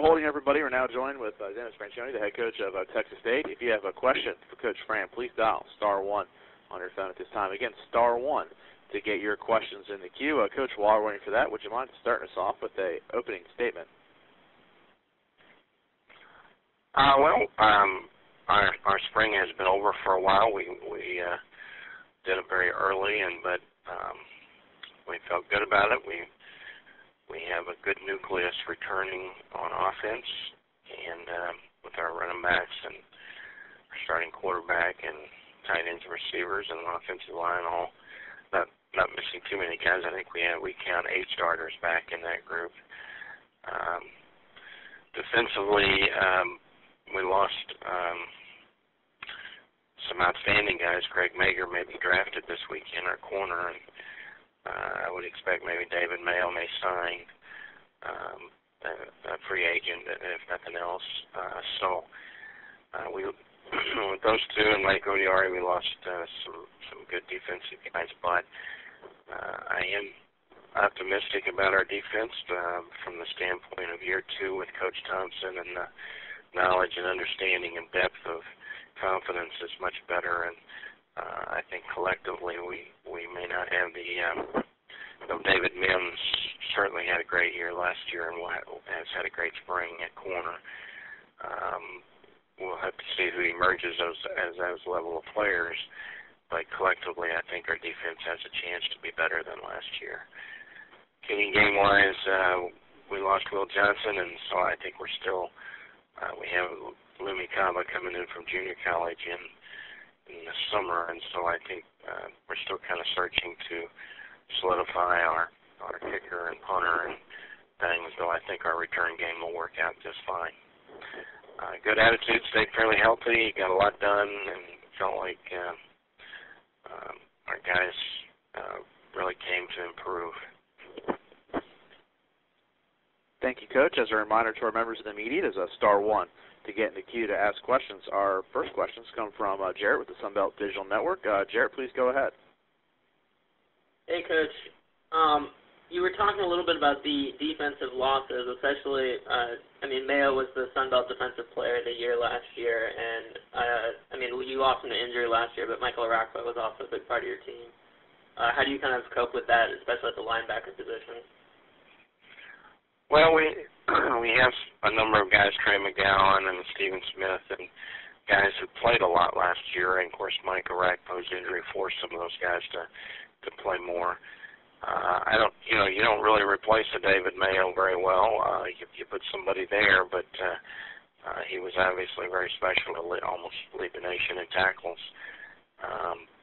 holding, everybody. We're now joined with Dennis Franchione, the head coach of Texas State. If you have a question for Coach Fran, please dial *1 on your phone at this time. Again, *1 to get your questions in the queue. Coach, while we're waiting for that, would you mind starting us off with an opening statement? Our spring has been over for a while. We did it very early, but we felt good about it. We have a good nucleus returning on offense, and with our running backs and our starting quarterback and tight ends and receivers and offensive line, all not missing too many guys. I think we count 8 starters back in that group. Defensively, we lost some outstanding guys. Craig Mager may be drafted this weekend, our corner, and I would expect maybe David Mayo may sign a free agent, if nothing else. With those two and Mike Odiari, we lost some good defensive guys, but I am optimistic about our defense from the standpoint of year 2 with Coach Thompson, and the knowledge and understanding and depth of confidence is much better, and I think collectively we may not have David Mims certainly had a great year last year and has had a great spring at corner. We'll have to see who emerges as those level of players, but collectively I think our defense has a chance to be better than last year. Kicking game-wise, we lost Will Johnson, and so I think we're still we have Lumi Kaba coming in from junior college in the summer, and so I think we're still kind of searching to solidify our kicker and punter and things, though I think our return game will work out just fine. Good attitude, stayed fairly healthy, got a lot done, and felt like our guys really came to improve. Thank you, Coach. As a reminder to our members of the media, there's a *1 to get in the queue to ask questions. Our first questions come from Jarrett with the Sunbelt Digital Network. Jarrett, please go ahead. Hey, Coach. You were talking a little bit about the defensive losses, especially, Mayo was the Sunbelt Defensive Player of the Year last year, and, you lost him to injury last year, but Michael Arakwa was also a big part of your team. How do you kind of cope with that, especially at the linebacker position? Well, we have a number of guys, Trey McGowan and Stephen Smith, and guys who played a lot last year, and, of course, Mike Arakwa's injury forced some of those guys to play more. You don't really replace a David Mayo very well. You put somebody there, but he was obviously very special to almost lead the nation in tackles.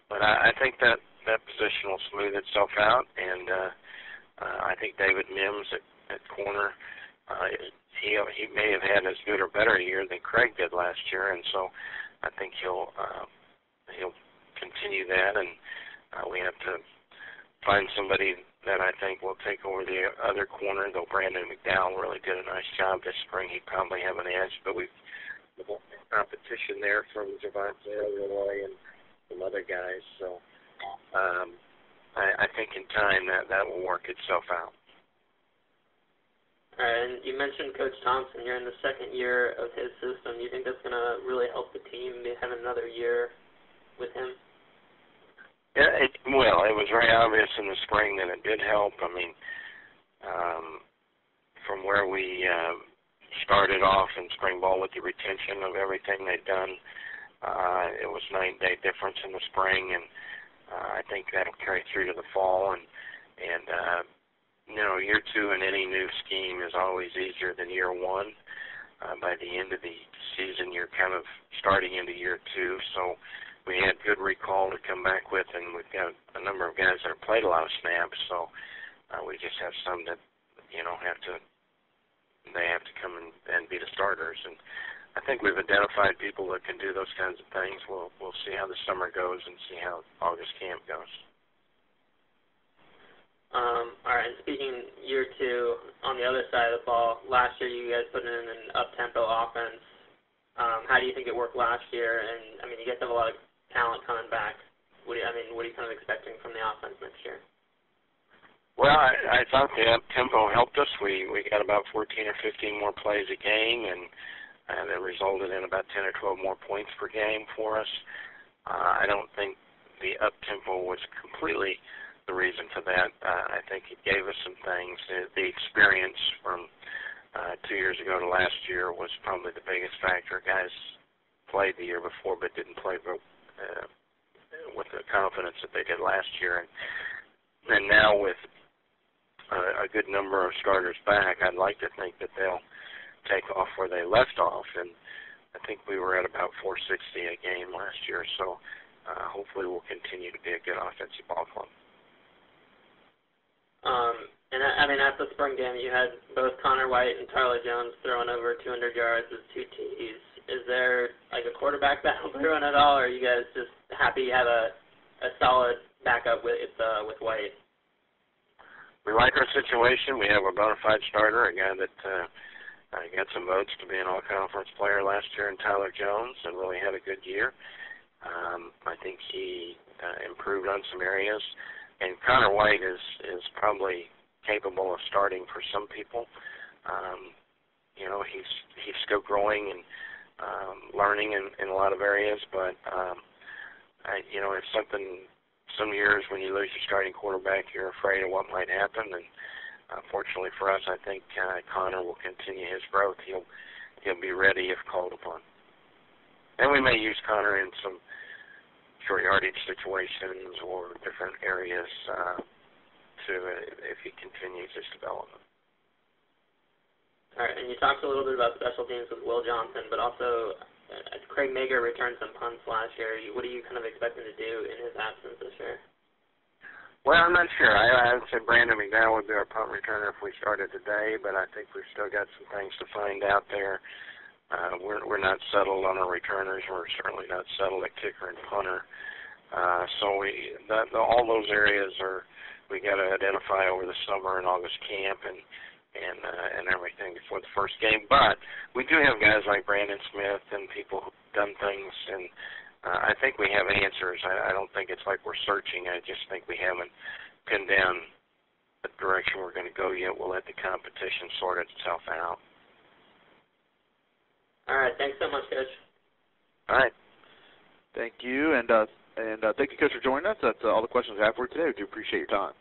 But I think that position will smooth itself out, and I think David Mims at corner, he may have had as good or better a year than Craig did last year, and so I think he'll continue that, and we have to find somebody that I think will take over the other corner, though Brandon McDowell really did a nice job this spring. He'd probably have an edge, but we've competition there from Javante Roy and some other guys. So I think in time that will work itself out. All right, and you mentioned Coach Thompson. You're in the second year of his system. Do you think that's going to really help the team have another year with him? Yeah, it was very obvious in the spring that it did help. From where we started off in spring ball with the retention of everything they'd done, it was 9-day difference in the spring, and I think that'll carry through to the fall. And year 2 in any new scheme is always easier than year 1. By the end of the season, you're kind of starting into year 2, so we had good recall to come back with, and we've got a number of guys that have played a lot of snaps, so we just have some that, they have to come and be the starters. And I think we've identified people that can do those kinds of things. We'll see how the summer goes and see how August camp goes. All right, and speaking year 2, on the other side of the ball, last year you guys put in an up-tempo offense. How do you think it worked last year? And, you guys have a lot of talent coming back. What are you kind of expecting from the offense next year? Well, I I thought the up-tempo helped us. We got about 14 or 15 more plays a game, and it resulted in about 10 or 12 more points per game for us. I don't think the up-tempo was completely the reason for that. I think it gave us some things. The experience from 2 years ago to last year was probably the biggest factor. Guys played the year before but didn't play with the confidence that they did last year. And now with a good number of starters back, I'd like to think that they'll take off where they left off. And I think we were at about 460 a game last year, so hopefully we'll continue to be a good offensive ball club. And I mean, at the spring game, you had both Connor White and Tyler Jones throwing over 200 yards with 2 TDs. Is there like a quarterback battle brewing at all, or are you guys just happy you have a solid backup with White? We like our situation. We have a bona fide starter, a guy that got some votes to be an all-conference player last year in Tyler Jones and really had a good year. I think he improved on some areas. And Connor White is probably capable of starting for some people. You know, he's still growing and learning in a lot of areas, but you know, it's something. Some years when you lose your starting quarterback, you're afraid of what might happen. And fortunately for us, I think Connor will continue his growth. He'll be ready if called upon. And we may use Connor in some short yardage situations or different areas if he continues his development. All right, and you talked a little bit about special teams with Will Johnson, but also Craig Mager returned some punts last year. What are you kind of expecting to do in his absence this year? Well, I'm not sure. I would say Brandon McDowell would be our punt returner if we started today, but I think we've still got some things to find out there. We're not settled on our returners. We're certainly not settled at kicker and punter. So all those areas we got to identify over the summer and August camp and everything before the first game. But we do have guys like Brandon Smith and people who've done things, and I think we have answers. I don't think it's like we're searching. I just think we haven't pinned down the direction we're going to go yet. We'll let the competition sort itself out. All right. Thanks so much, Coach. All right. Thank you, and thank you, Coach, for joining us. That's all the questions we have for today. We do appreciate your time.